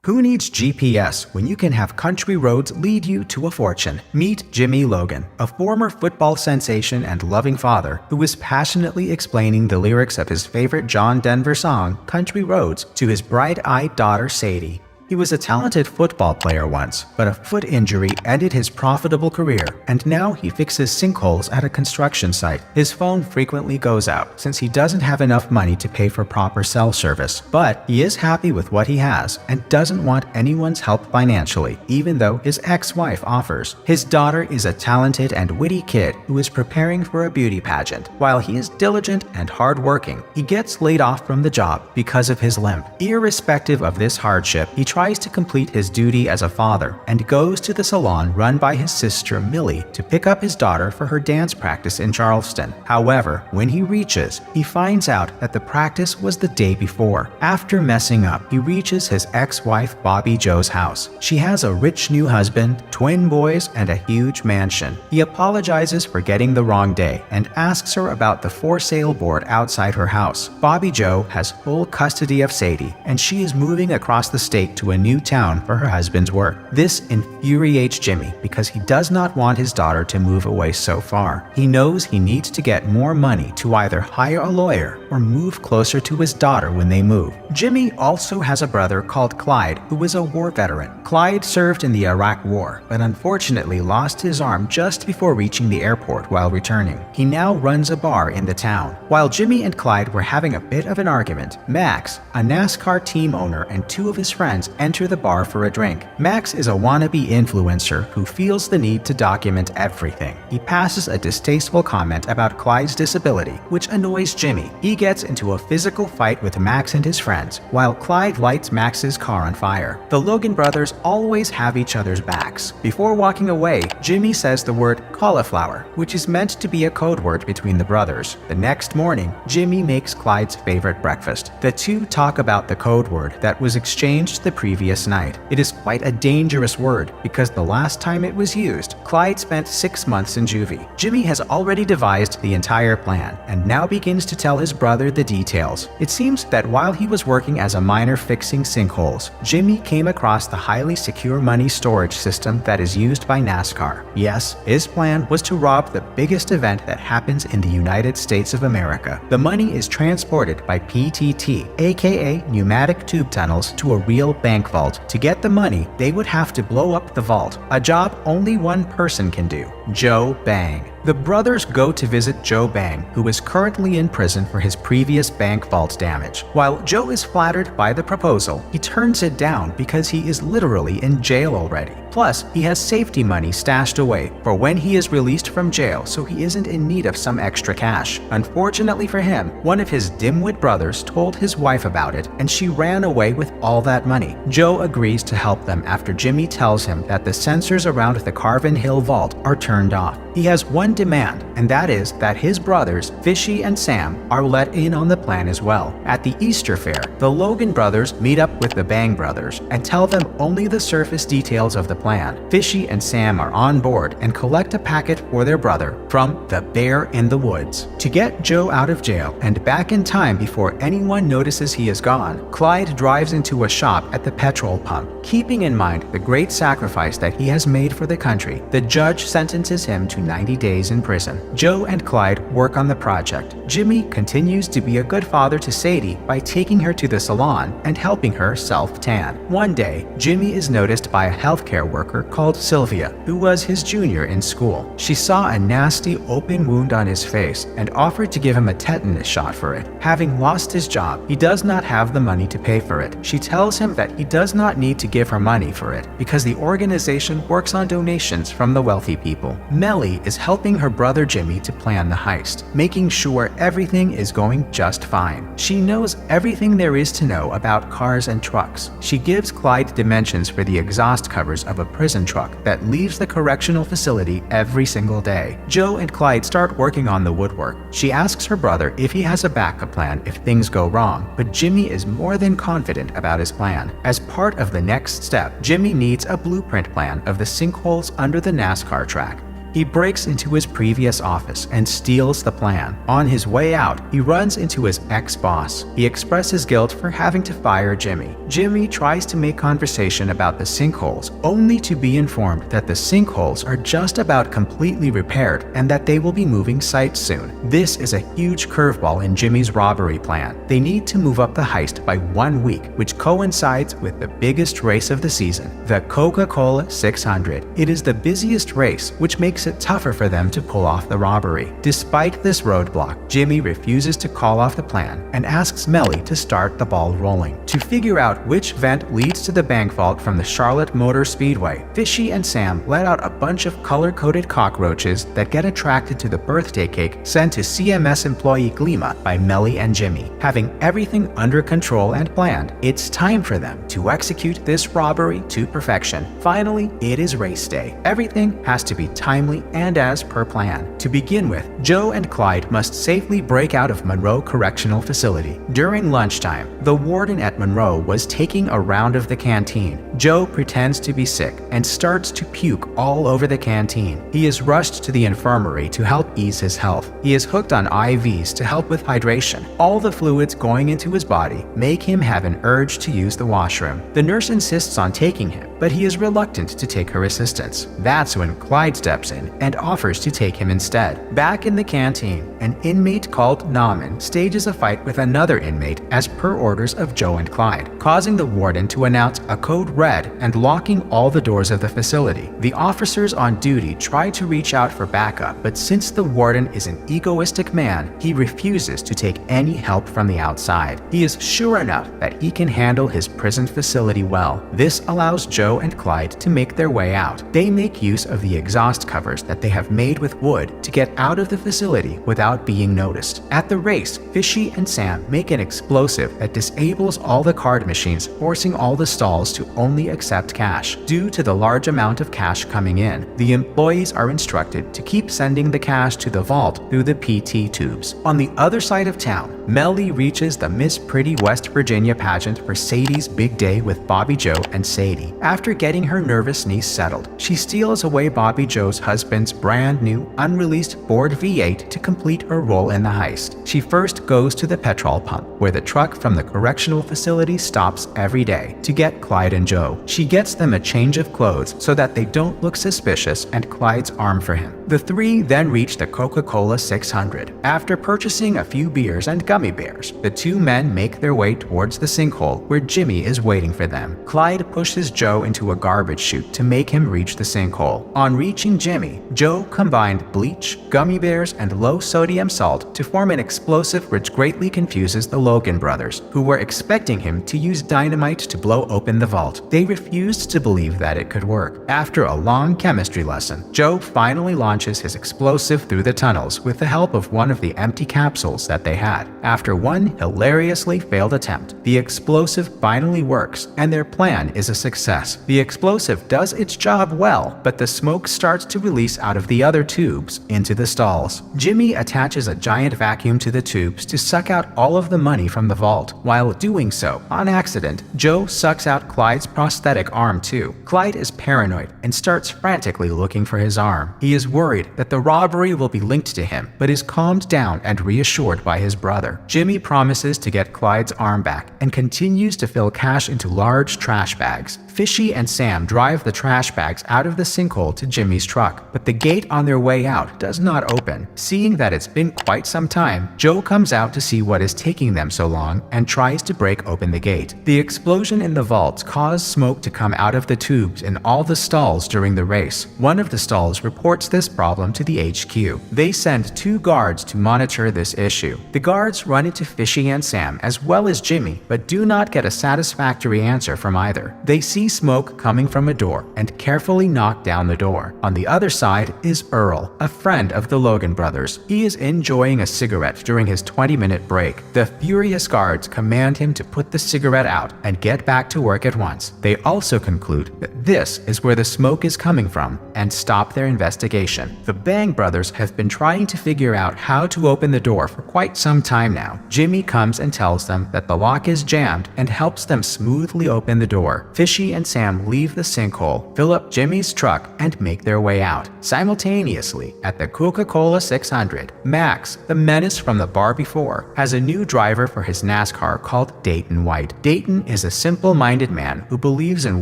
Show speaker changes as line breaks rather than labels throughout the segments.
Who needs GPS when you can have country roads lead you to a fortune? Meet Jimmy Logan, a former football sensation and loving father who is passionately explaining the lyrics of his favorite John Denver song, Country Roads, to his bright-eyed daughter Sadie. He was a talented football player once, but a foot injury ended his profitable career, and now he fixes sinkholes at a construction site. His phone frequently goes out since he doesn't have enough money to pay for proper cell service, but he is happy with what he has and doesn't want anyone's help financially, even though his ex-wife offers. His daughter is a talented and witty kid who is preparing for a beauty pageant. While he is diligent and hardworking, he gets laid off from the job because of his limp. Irrespective of this hardship, he tries to complete his duty as a father and goes to the salon run by his sister Millie to pick up his daughter for her dance practice in Charleston. However, when he reaches, he finds out that the practice was the day before. After messing up, he reaches his ex-wife Bobby Joe's house. She has a rich new husband, twin boys, and a huge mansion. He apologizes for getting the wrong day and asks her about the for sale board outside her house. Bobby Joe has full custody of Sadie, and she is moving across the state to a new town for her husband's work. This infuriates Jimmy because he does not want his daughter to move away so far. He knows he needs to get more money to either hire a lawyer or move closer to his daughter when they move. Jimmy also has a brother called Clyde who is a war veteran. Clyde served in the Iraq War, but unfortunately lost his arm just before reaching the airport while returning. He now runs a bar in the town. While Jimmy and Clyde were having a bit of an argument, Max, a NASCAR team owner, and two of his friends enter the bar for a drink. Max is a wannabe influencer who feels the need to document everything. He passes a distasteful comment about Clyde's disability, which annoys Jimmy. He gets into a physical fight with Max and his friends, while Clyde lights Max's car on fire. The Logan brothers always have each other's backs. Before walking away, Jimmy says the word cauliflower, which is meant to be a code word between the brothers. The next morning, Jimmy makes Clyde's favorite breakfast. The two talk about the code word that was exchanged the previous night. It is quite a dangerous word because the last time it was used, Clyde spent 6 months in juvie. Jimmy has already devised the entire plan and now begins to tell his brother the details. It seems that while he was working as a miner fixing sinkholes, Jimmy came across the highly secure money storage system that is used by NASCAR. Yes, his plan was to rob the biggest event that happens in the United States of America. The money is transported by PTT, aka pneumatic tube tunnels, to a real bank vault. To get the money, they would have to blow up the vault, a job only one person can do: Joe Bang. The brothers go to visit Joe Bang, who is currently in prison for his previous bank vault damage. While Joe is flattered by the proposal, he turns it down because he is literally in jail already. Plus, he has safety money stashed away for when he is released from jail, so he isn't in need of some extra cash. Unfortunately for him, one of his dimwit brothers told his wife about it, and she ran away with all that money. Joe agrees to help them after Jimmy tells him that the sensors around the Carvin Hill vault are turned off. He has one demand, and that is that his brothers, Fishy and Sam, are let in on the plan as well. At the Easter fair, the Logan brothers meet up with the Bang brothers and tell them only the surface details of the plan. Fishy and Sam are on board and collect a packet for their brother from the Bear in the Woods. To get Joe out of jail and back in time before anyone notices he is gone, Clyde drives into a shop at the petrol pump. Keeping in mind the great sacrifice that he has made for the country, the judge sentences him to 90 days in prison. Joe and Clyde work on the project. Jimmy continues to be a good father to Sadie by taking her to the salon and helping her self-tan. One day, Jimmy is noticed by a healthcare worker called Sylvia, who was his junior in school. She saw a nasty open wound on his face and offered to give him a tetanus shot for it. Having lost his job, he does not have the money to pay for it. She tells him that he does not need to give her money for it because the organization works on donations from the wealthy people. Melly is helping her brother Jimmy to plan the heist, making sure everything is going just fine. She knows everything there is to know about cars and trucks. She gives Clyde dimensions for the exhaust covers of a prison truck that leaves the correctional facility every single day. Joe and Clyde start working on the woodwork. She asks her brother if he has a backup plan if things go wrong, but Jimmy is more than confident about his plan. As part of the next step, Jimmy needs a blueprint plan of the sinkholes under the NASCAR track. He breaks into his previous office and steals the plan. On his way out, he runs into his ex-boss. He expresses guilt for having to fire Jimmy. Jimmy tries to make conversation about the sinkholes, only to be informed that the sinkholes are just about completely repaired and that they will be moving sites soon. This is a huge curveball in Jimmy's robbery plan. They need to move up the heist by 1 week, which coincides with the biggest race of the season, the Coca-Cola 600. It is the busiest race, which makes it tougher for them to pull off the robbery. Despite this roadblock, Jimmy refuses to call off the plan and asks Melly to start the ball rolling. To figure out which vent leads to the bank vault from the Charlotte Motor Speedway, Fishy and Sam let out a bunch of color-coded cockroaches that get attracted to the birthday cake sent to CMS employee Glima by Melly and Jimmy. Having everything under control and planned, it's time for them to execute this robbery to perfection. Finally, it is race day. Everything has to be timely and as per plan. To begin with, Joe and Clyde must safely break out of Monroe Correctional Facility. During lunchtime, the warden at Monroe was taking a round of the canteen. Joe pretends to be sick and starts to puke all over the canteen. He is rushed to the infirmary to help ease his health. He is hooked on IVs to help with hydration. All the fluids going into his body make him have an urge to use the washroom. The nurse insists on taking him, but he is reluctant to take her assistance. That's when Clyde steps in and offers to take him instead. Back in the canteen, an inmate called Nauman stages a fight with another inmate as per orders of Joe and Clyde, causing the warden to announce a code red and locking all the doors of the facility. The officers on duty try to reach out for backup, but since the warden is an egoistic man, he refuses to take any help from the outside. He is sure enough that he can handle his prison facility well. This allows Joe and Clyde to make their way out. They make use of the exhaust covers that they have made with wood to get out of the facility without being noticed. At the race, Fishy and Sam make an explosive that disables all the card machines, forcing all the stalls to only accept cash. Due to the large amount of cash coming in, the employees are instructed to keep sending the cash to the vault through the PT tubes. On the other side of town, Melly reaches the Miss Pretty West Virginia pageant for Sadie's big day with Bobby Joe and Sadie. After getting her nervous niece settled, she steals away Bobby Joe's husband's brand new, unreleased Ford V8 to complete her role in the heist. She first goes to the petrol pump, where the truck from the correctional facility stops every day to get Clyde and Joe. She gets them a change of clothes so that they don't look suspicious and Clyde's arm for him. The three then reach the Coca-Cola 600. After purchasing a few beers and gummy bears, the two men make their way towards the sinkhole where Jimmy is waiting for them. Clyde pushes Joe into a garbage chute to make him reach the sinkhole. On reaching Jimmy, Joe combined bleach, gummy bears, and low-sodium salt to form an explosive which greatly confuses the Logan brothers, who were expecting him to use dynamite to blow open the vault. They refused to believe that it could work. After a long chemistry lesson, Joe finally launches his explosive through the tunnels with the help of one of the empty capsules that they had. After one hilariously failed attempt, the explosive finally works, and their plan is a success. The explosive does its job well, but the smoke starts to release out of the other tubes into the stalls. Jimmy attaches a giant vacuum to the tubes to suck out all of the money from the vault. While doing so, on accident, Joe sucks out Clyde's prosthetic arm too. Clyde is paranoid and starts frantically looking for his arm. He is worried that the robbery will be linked to him, but is calmed down and reassured by his brother. Jimmy promises to get Clyde's arm back and continues to fill cash into large trash bags. Fishy and Sam drive the trash bags out of the sinkhole to Jimmy's truck, but the gate on their way out does not open. Seeing that it's been quite some time, Joe comes out to see what is taking them so long and tries to break open the gate. The explosion in the vaults caused smoke to come out of the tubes in all the stalls during the race. One of the stalls reports this problem to the HQ. They send 2 guards to monitor this issue. The guards run into Fishy and Sam as well as Jimmy, but do not get a satisfactory answer from either. They see smoke coming from a door and carefully knock down the door. On the other side is Earl, a friend of the Logan brothers. He is enjoying a cigarette during his 20-minute break. The furious guards command him to put the cigarette out and get back to work at once. They also conclude that this is where the smoke is coming from and stop their investigation. The Bang brothers have been trying to figure out how to open the door for quite some time now. Jimmy comes and tells them that the lock is jammed and helps them smoothly open the door. Fishy and Sam leave the sinkhole, fill up Jimmy's truck, and make their way out. Simultaneously, at the Coca-Cola 600, Max, the menace from the bar before, has a new driver for his NASCAR called Dayton White. Dayton is a simple-minded man who believes in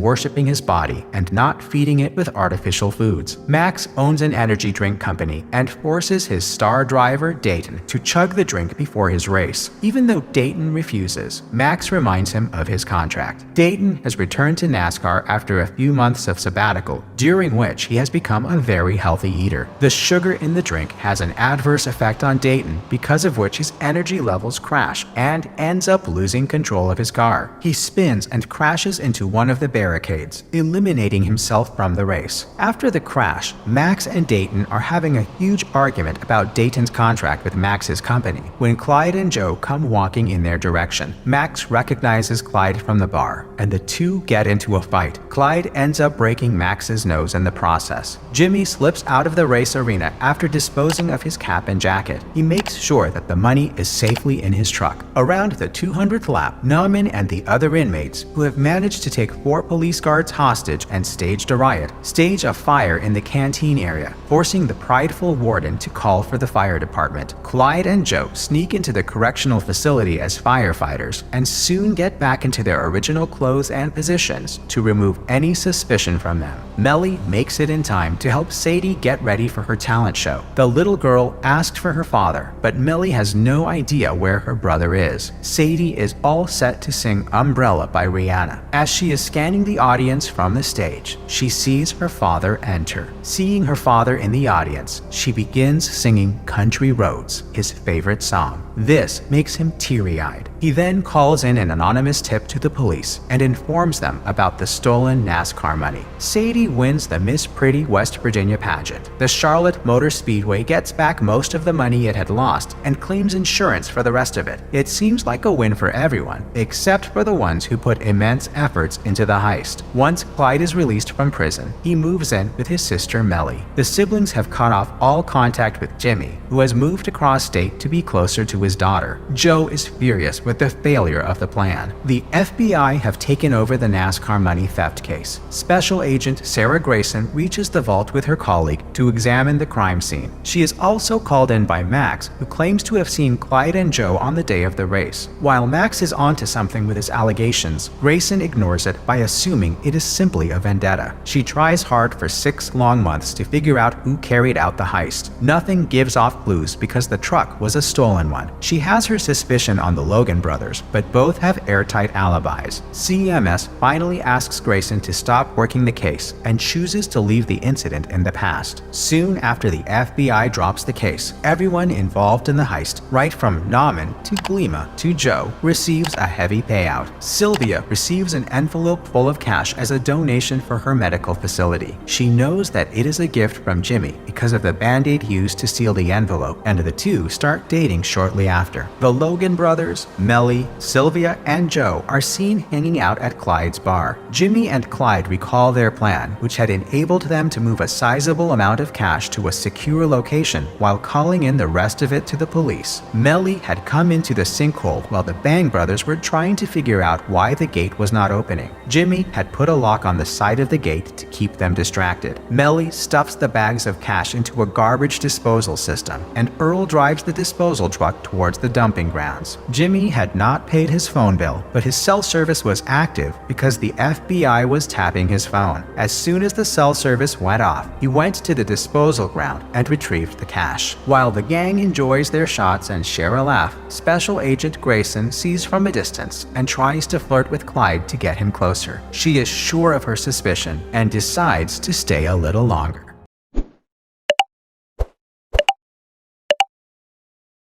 worshiping his body and not feeding it with artificial foods. Max owns an energy drink company and forces his star driver, Dayton, to chug the drink before his race. Even though Dayton refuses, Max reminds him of his contract. Dayton has returned to NASCAR after a few months of sabbatical, during which he has become a very healthy eater. The sugar in the drink has an adverse effect on Dayton, because of which his energy levels crash and ends up losing control of his car. He spins and crashes into one of the barricades, eliminating himself from the race. After the crash, Max and Dayton are having a huge argument about Dayton's contract with Max's company when Clyde and Joe come walking in their direction. Max recognizes Clyde from the bar, and the two get into a fight. Clyde ends up breaking Max's nose in the process. Jimmy slips out of the race arena after disposing of his cap and jacket. He makes sure that the money is safely in his truck. Around the 200th lap, Nauman and the other inmates, who have managed to take 4 police guards hostage and staged a riot, stage a fire in the canteen area, forcing the prideful warden to call for the fire department. Clyde and Joe sneak into the correctional facility as firefighters and soon get back into their original clothes and positions to remove any suspicion from them. Melly makes it in time to help Sadie get ready for her talent show. The little girl asked for her father, but Melly has no idea where her brother is. Sadie is all set to sing Umbrella by Rihanna. As she is scanning the audience from the stage, she sees her father enter. Seeing her father in the audience, she begins singing Country Roads, his favorite song. This makes him teary-eyed. He then calls in an anonymous tip to the police and informs them about the stolen NASCAR money. Sadie wins the Miss Pretty West Virginia pageant. The Charlotte Motor Speedway gets back most of the money it had lost and claims insurance for the rest of it. It seems like a win for everyone, except for the ones who put immense efforts into the heist. Once Clyde is released from prison, he moves in with his sister Melly. The siblings have cut off all contact with Jimmy, who has moved across state to be closer to his daughter. Joe is furious with the failure of the plan. The FBI have taken over the NASCAR money theft case. Special Agent Sarah Grayson reaches the vault with her colleague to examine the crime scene. She is also called in by Max, who claims to have seen Clyde and Joe on the day of the race. While Max is onto something with his allegations, Grayson ignores it by assuming it is simply a vendetta. She tries hard for 6 long months to figure out who carried out the heist. Nothing gives off clues because the truck was a stolen one. She has her suspicion on the Logan brothers, but both have airtight alibis. CMS finally asks Grayson to stop working the case and chooses to leave the incident in the past. Soon after the FBI drops the case, everyone involved in the heist, right from Nauman to Glima to Joe, receives a heavy payout. Sylvia receives an envelope full of cash as a donation for her medical facility. She knows that it is a gift from Jimmy because of the band-aid used to seal the envelope, and the two start dating shortly after. The Logan brothers, Melly, Sylvia, and Joe are seen hanging out at Clyde's bar. Jimmy and Clyde recall their plan, which had enabled them to move a sizable amount of cash to a secure location while calling in the rest of it to the police. Melly had come into the sinkhole while the Bang brothers were trying to figure out why the gate was not opening. Jimmy had put a lock on the side of the gate to keep them distracted. Melly stuffs the bags of cash into a garbage disposal system, and Earl drives the disposal truck towards the dumping grounds. Jimmy had not paid his phone bill, but his cell service was active because the FBI was tapping his phone. As soon as the cell service went off, he went to the disposal ground and retrieved the cash. While the gang enjoys their shots and share a laugh, Special Agent Grayson sees from a distance and tries to flirt with Clyde to get him closer. She is sure of her suspicion and decides to stay a little longer.